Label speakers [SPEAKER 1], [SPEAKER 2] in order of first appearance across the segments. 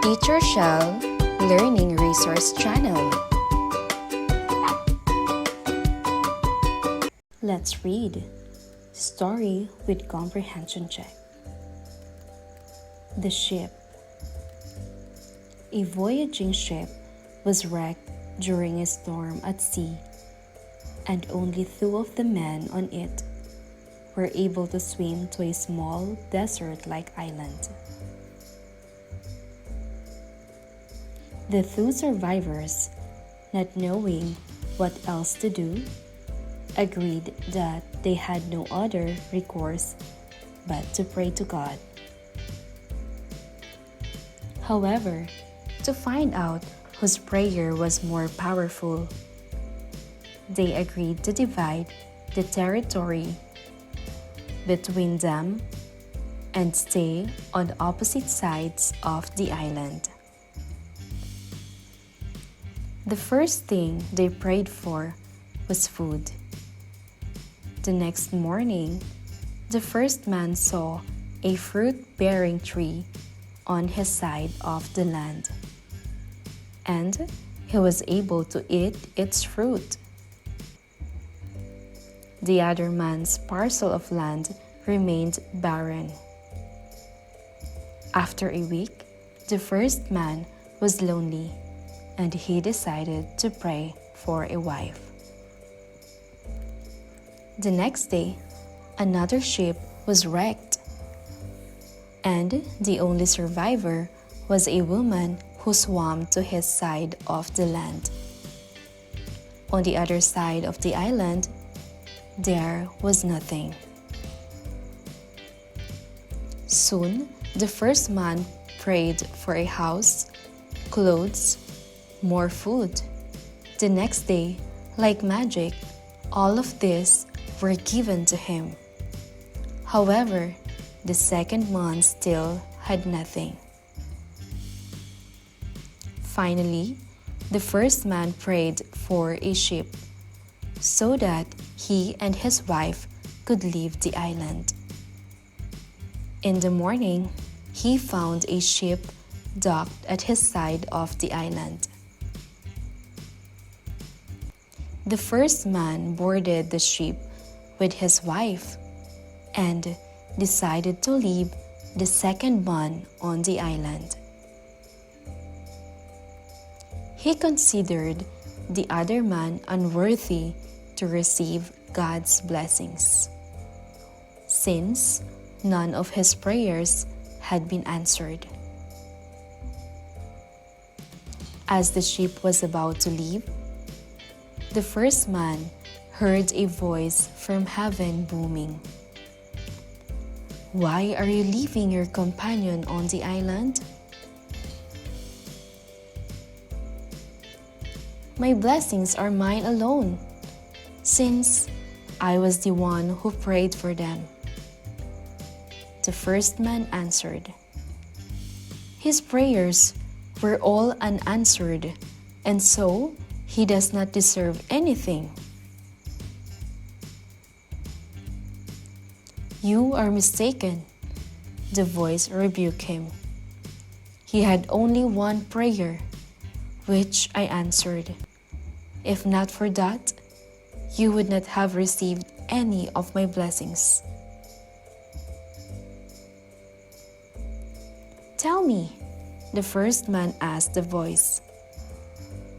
[SPEAKER 1] Teacher Shell Learning Resource Channel. Let's read Story with Comprehension Check. The Ship. A voyaging ship was wrecked during a storm at sea, and only two of the men on it were able to swim to a small desert-like island. The two survivors, not knowing what else to do, agreed that they had no other recourse but to pray to God. However, to find out whose prayer was more powerful, they agreed to divide the territory between them and stay on the opposite sides of the island. The first thing they prayed for was food. The next morning, the first man saw a fruit-bearing tree on his side of the land, and he was able to eat its fruit. The other man's parcel of land remained barren. After a week, the first man was lonely, and he decided to pray for a wife. The next day, another ship was wrecked, and the only survivor was a woman who swam to his side of the land. On the other side of the island, there was nothing. Soon, the first man prayed for a house, clothes, more food. The next day, like magic, all of this were given to him. However, the second man still had nothing. Finally, the first man prayed for a ship so that he and his wife could leave the island. In the morning, he found a ship docked at his side of the island. The first man boarded the ship with his wife and decided to leave the second man on the island. He considered the other man unworthy to receive God's blessings, since none of his prayers had been answered. As the ship was about to leave, the first man heard a voice from heaven booming, "Why are you leaving your companion on the island?" "My blessings are mine alone, since I was the one who prayed for them." The first man answered, "His prayers were all unanswered, and so he does not deserve anything." "You are mistaken," the voice rebuked him. "He had only one prayer, which I answered. If not for that, you would not have received any of my blessings." "Tell me," the first man asked the voice,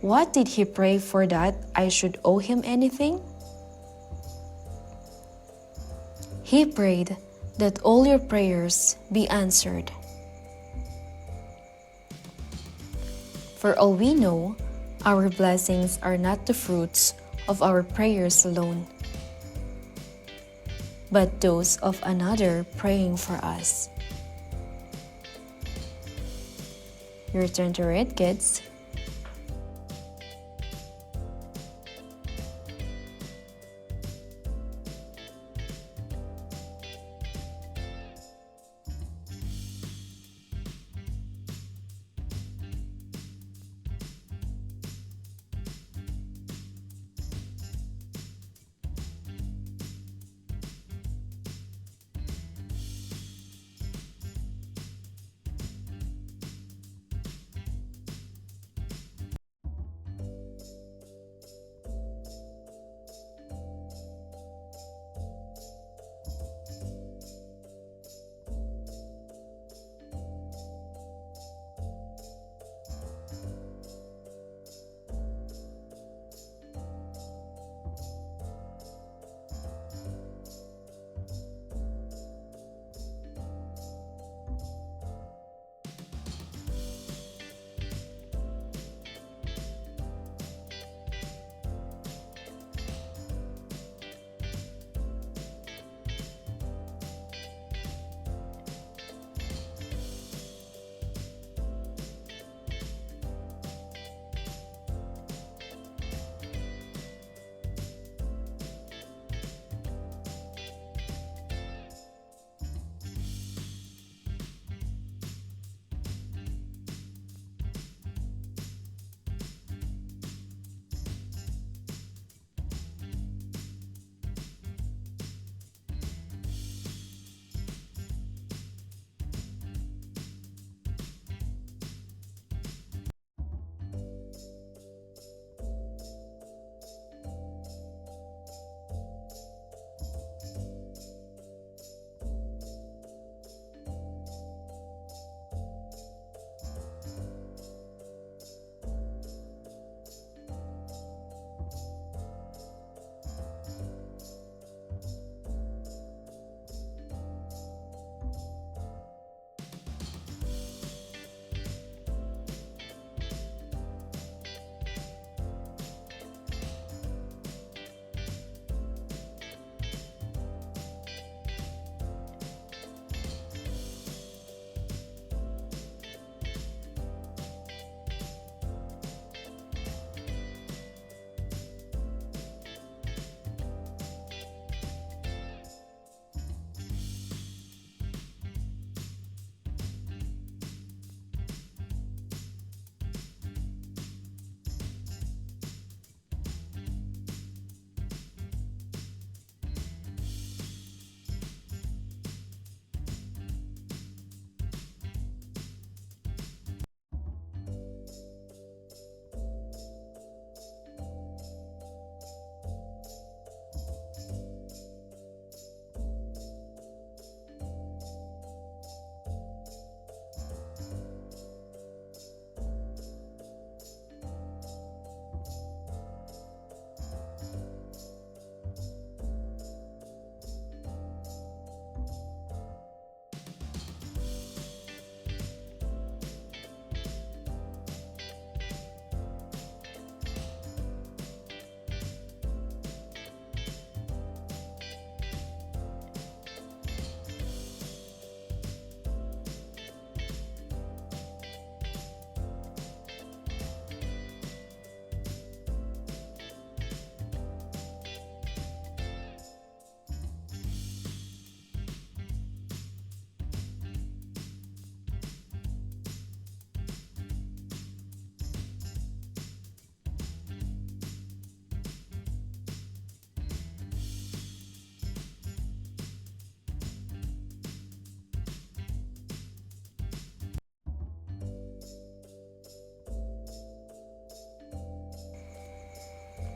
[SPEAKER 1] "what did he pray for that I should owe him anything?" "He prayed that all your prayers be answered." For all we know, our blessings are not the fruits of our prayers alone, but those of another praying for us. Your turn to read, kids.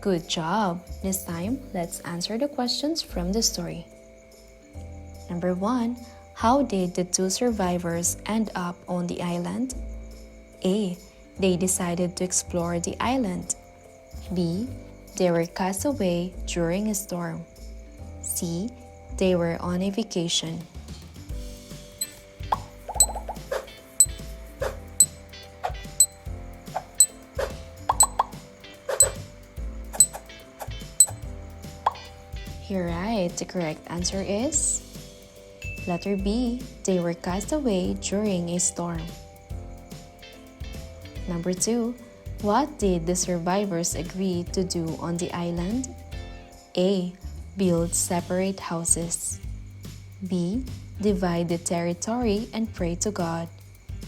[SPEAKER 1] Good job! This time, let's answer the questions from the story. Number 1. How did the two survivors end up on the island? A. They decided to explore the island. B. They were cast away during a storm. C. They were on a vacation. You're right. The correct answer is letter B. They were cast away during a storm. Number 2. What did the survivors agree to do on the island? A. Build separate houses. B. Divide the territory and pray to God.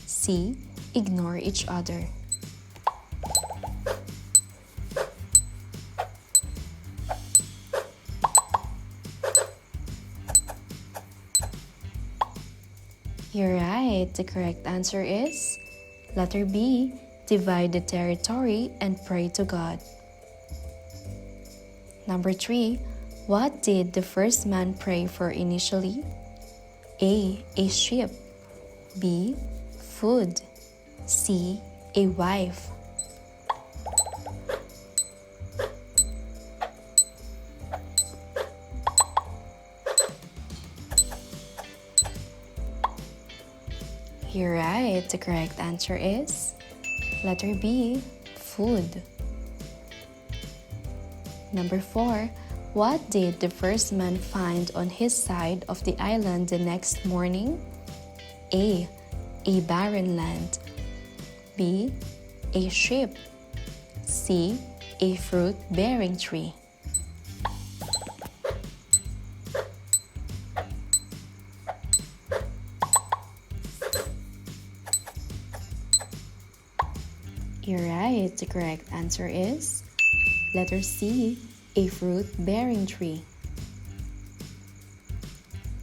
[SPEAKER 1] C. Ignore each other. You're right. The correct answer is letter B. Divide the territory and pray to God. Number 3. What did the first man pray for initially? A. A ship. B. Food. C. A wife. You're right. The correct answer is letter B. Food. Number 4. What did the first man find on his side of the island the next morning? A. A barren land. B. A ship. C. A fruit-bearing tree. You're right. The correct answer is letter C. A fruit-bearing tree.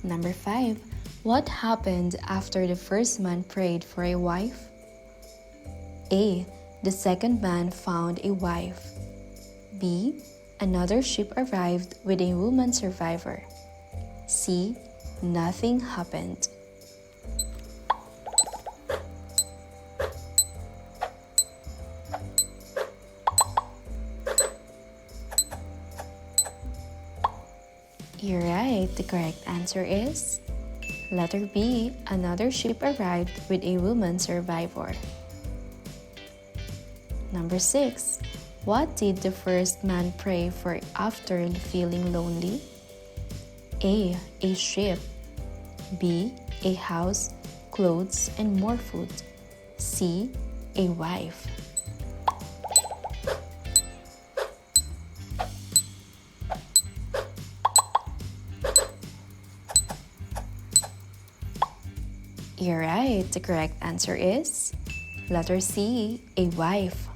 [SPEAKER 1] Number 5. What happened after the first man prayed for a wife? A. The second man found a wife. B. Another ship arrived with a woman survivor. C. Nothing happened. You're right. The correct answer is letter B. Another ship arrived with a woman survivor. Number 6. What did the first man pray for after feeling lonely? A. A ship. B. A house, clothes, and more food. C. A wife. You're right. The correct answer is letter C. A wife.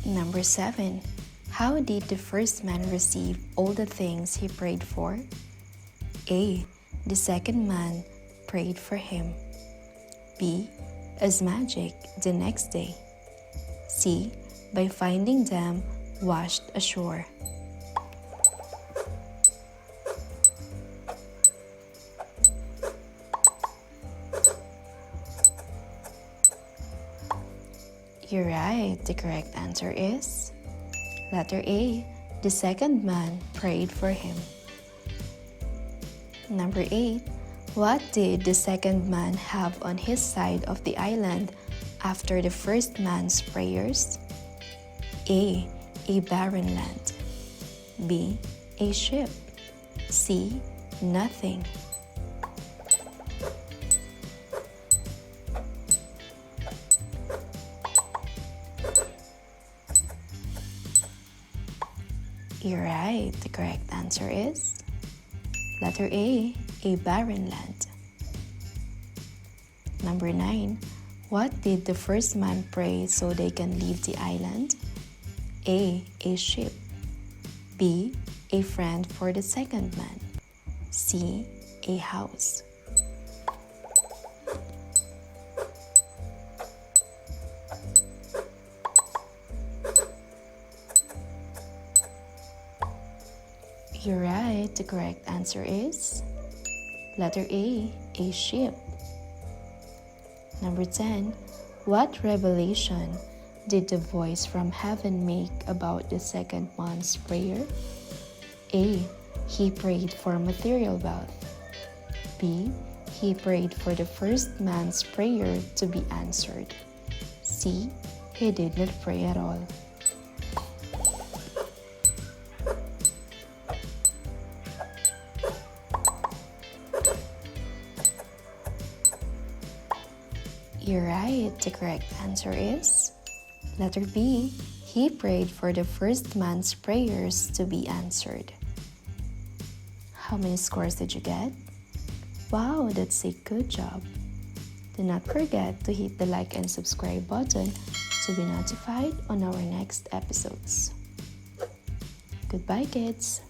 [SPEAKER 1] Number 7. How did the first man receive all the things he prayed for? A. The second man prayed for him. B. As magic the next day. C. By finding them washed ashore. You're right. The correct answer is letter A. The second man prayed for him. Number 8. What did the second man have on his side of the island after the first man's prayers? A. A barren land. B. A ship. C. Nothing. You're right. The correct answer is letter A. A barren land. Number 9. What did the first man pray so they can leave the island? A. A ship. B. A friend for the second man. C. A house. You're right. The correct answer is letter A sheep. Number 10. What revelation did the voice from heaven make about the second man's prayer? A. He prayed for material wealth. B. He prayed for the first man's prayer to be answered. C. He did not pray at all. You're right. The correct answer is letter B. He prayed for the first man's prayers to be answered. How many scores did you get? Wow, that's a good job. Do not forget to hit the like and subscribe button to be notified on our next episodes. Goodbye, kids.